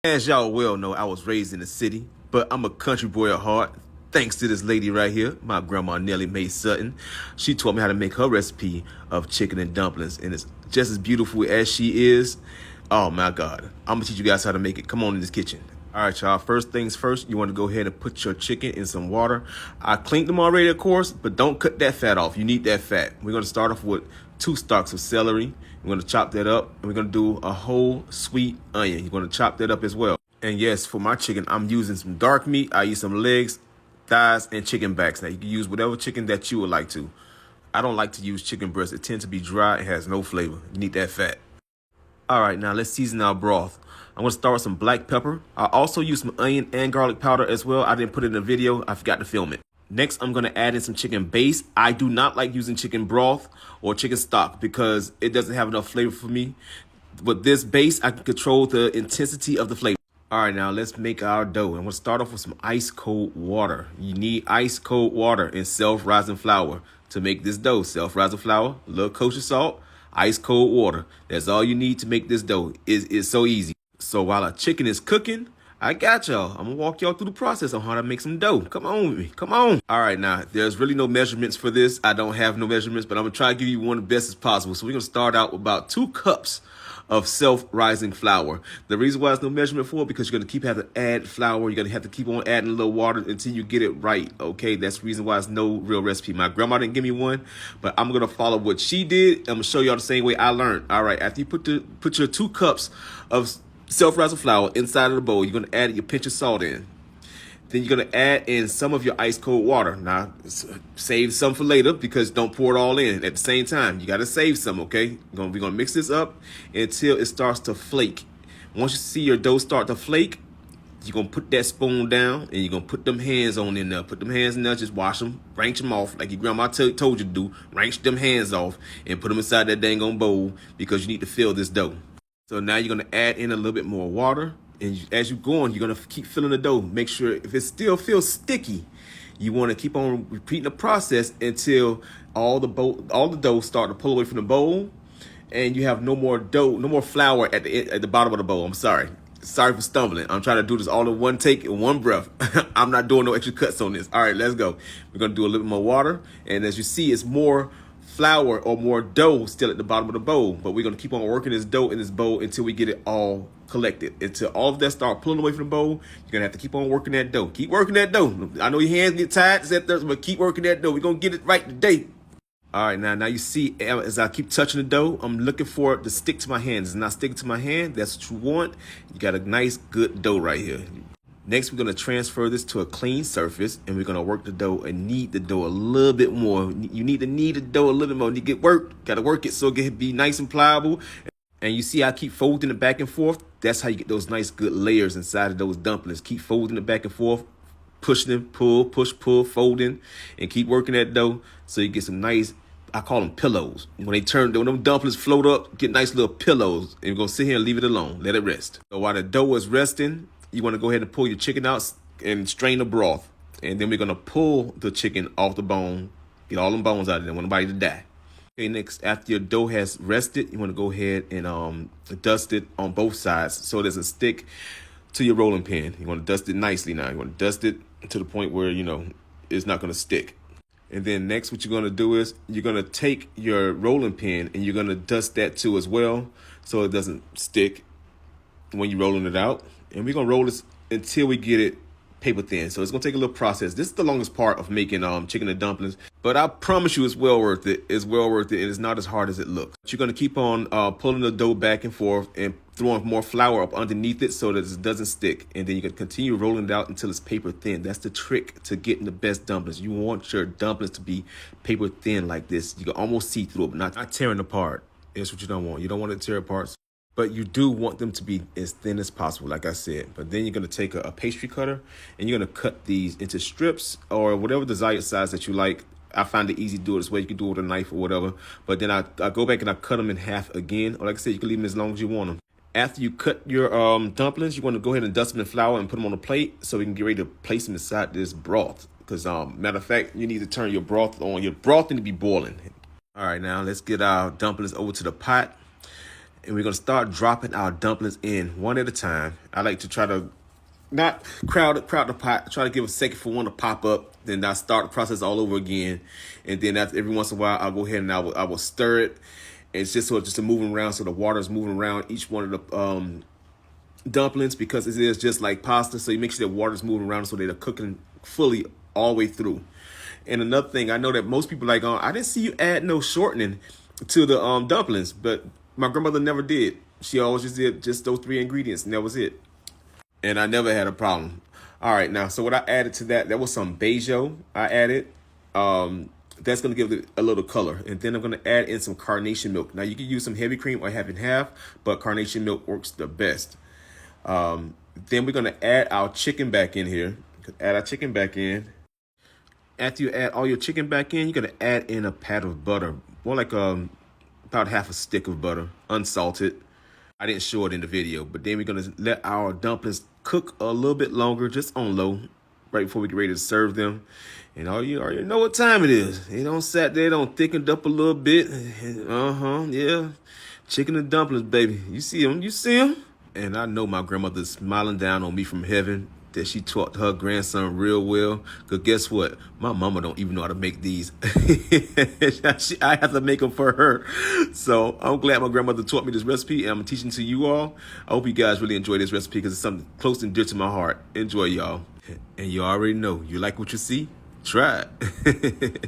As y'all well know, I was raised in the city, but I'm a country boy at heart. Thanks to this lady right here, my grandma Nellie Mae Sutton. She taught me how to make her recipe of chicken and dumplings, and it's just as beautiful as she is. Oh my God. I'm gonna teach you guys how to make it. Come on in this kitchen. All right, y'all. First things first, you want to go ahead and put your chicken in some water. I cleaned them already, of course, but don't cut that fat off. You need that fat. We're gonna start off with 2 stalks of celery. We're gonna chop that up, and we're gonna do a whole sweet onion. You're gonna chop that up as well. And yes, for my chicken, I'm using some dark meat. I use some legs, thighs, and chicken backs. Now, you can use whatever chicken that you would like to. I don't like to use chicken breast. It tends to be dry. It has no flavor. You need that fat. All right, now let's season our broth. I'm going to start with some black pepper. I also use some onion and garlic powder as well. I didn't put it in the video. I forgot to film it. Next, I'm going to add in some chicken base. I do not like using chicken broth or chicken stock because it doesn't have enough flavor for me. With this base, I can control the intensity of the flavor. All right, now let's make our dough. I'm going to start off with some ice cold water. You need ice cold water and self-rising flour to make this dough. Self-rising flour, a little kosher salt, ice cold water. That's all you need to make this dough. It's so easy. So while our chicken is cooking, I got y'all. I'm gonna walk y'all through the process on how to make some dough. Come on with me. Come on. All right, now there's really no measurements for this. I don't have no measurements, but I'm gonna try to give you one of the best as possible. So we're gonna start out with about 2 cups of self-rising flour. The reason why there's no measurement for it because you're gonna keep having to add flour. You're gonna have to keep on adding a little water until you get it right. Okay, that's the reason why there's no real recipe. My grandma didn't give me one, but I'm gonna follow what she did. I'm gonna show y'all the same way I learned. All right, after you put your 2 cups of self-rising flour inside of the bowl, you're gonna add your pinch of salt in. Then you're gonna add in some of your ice cold water. Now, save some for later because don't pour it all in at the same time. You gotta save some, okay? We're gonna mix this up until it starts to flake. Once you see your dough start to flake, you're gonna put that spoon down and you're gonna put them hands on in there. Put them hands in there, just wash them, wrench them off like your grandma told you to do. Wrench them hands off and put them inside that dang on bowl because you need to fill this dough. So now you're gonna add in a little bit more water. And as you go on, you're gonna keep filling the dough. Make sure if it still feels sticky, you want to keep on repeating the process until all the dough start to pull away from the bowl, and you have no more dough, no more flour at the bottom of the bowl. I'm sorry for stumbling. I'm trying to do this all in one take, in one breath. I'm not doing no extra cuts on this. All right, let's go. We're gonna do a little bit more water, and as you see, it's more flour or more dough still at the bottom of the bowl, but we're going to keep on working this dough in this bowl until we get it all collected. Until all of that start pulling away from the bowl, you're going to have to keep on working that dough. Keep working that dough. I know your hands get tired, but keep working that dough. We're going to get it right today. All right, now you see, as I keep touching the dough, I'm looking for it to stick to my hand. It's not sticking to my hand. That's what you want. You got a nice, good dough right here. Next, we're going to transfer this to a clean surface, and we're going to work the dough and knead the dough a little bit more. You need to knead the dough a little bit more. You get work, got to work it so it can be nice and pliable. And you see I keep folding it back and forth. That's how you get those nice, good layers inside of those dumplings. Keep folding it back and forth, pushing it, pull, push, pull, folding, and keep working that dough so you get some nice, I call them pillows. When them dumplings float up, get nice little pillows. And we're going to sit here and leave it alone. Let it rest. So while the dough is resting, you want to go ahead and pull your chicken out and strain the broth. And then we're going to pull the chicken off the bone, get all them bones out of there. I want nobody to die. Okay, next, after your dough has rested, you want to go ahead and dust it on both sides so there's a stick to your rolling pin. You want to dust it nicely now. You want to dust it to the point where, it's not going to stick. And then next, what you're going to do is you're going to take your rolling pin and you're going to dust that too as well so it doesn't stick when you're rolling it out. And we're going to roll this until we get it paper thin. So it's going to take a little process. This is the longest part of making chicken and dumplings. But I promise you it's well worth it. It's well worth it. And it's not as hard as it looks. You're going to keep on pulling the dough back and forth and throwing more flour up underneath it so that it doesn't stick. And then you can continue rolling it out until it's paper thin. That's the trick to getting the best dumplings. You want your dumplings to be paper thin like this. You can almost see through it, but not tearing apart. That's what you don't want. You don't want it to tear apart. But you do want them to be as thin as possible, like I said. But then you're going to take a pastry cutter and you're going to cut these into strips or whatever desired size that you like. I find it easy to do it this way. You can do it with a knife or whatever. But then I go back and I cut them in half again. Or like I said, you can leave them as long as you want them. After you cut your dumplings, you want to go ahead and dust them in flour and put them on a plate so we can get ready to place them inside this broth. Because matter of fact, you need to turn your broth on. Your broth need to be boiling. All right, now let's get our dumplings over to the pot. And we're gonna start dropping our dumplings in one at a time. I like to try to not crowd the pot, try to give a second for one to pop up, then I start the process all over again. And then after every once in a while, I'll go ahead and I will stir it. It's just so it's just moving around, so the water is moving around each one of the dumplings, because it is just like pasta. So you make sure the water is moving around so they're cooking fully all the way through. And another thing, I know that most people like, I didn't see you add no shortening to the dumplings, but my grandmother never did. She always just did just those 3 ingredients, and that was it. And I never had a problem. All right, now, so what I added to that was some basil I added. That's going to give it a little color. And then I'm going to add in some carnation milk. Now, you can use some heavy cream or half and half, but carnation milk works the best. Then we're going to add our chicken back in here. Add our chicken back in. After you add all your chicken back in, you're going to add in a pat of butter. More like about half a stick of butter, unsalted. I didn't show it in the video, but then we're going to let our dumplings cook a little bit longer, just on low, right before we get ready to serve them. And you already know what time it is. They don't sat there, don't thickened up a little bit. Yeah. Chicken and dumplings, baby. You see them? You see them? And I know my grandmother's smiling down on me from heaven that she taught her grandson real well. Because guess what? My mama don't even know how to make these. I have to make them for her. So I'm glad my grandmother taught me this recipe, and I'm teaching to you all. I hope you guys really enjoy this recipe because it's something close and dear to my heart. Enjoy, y'all. And you already know, you like what you see? Try it.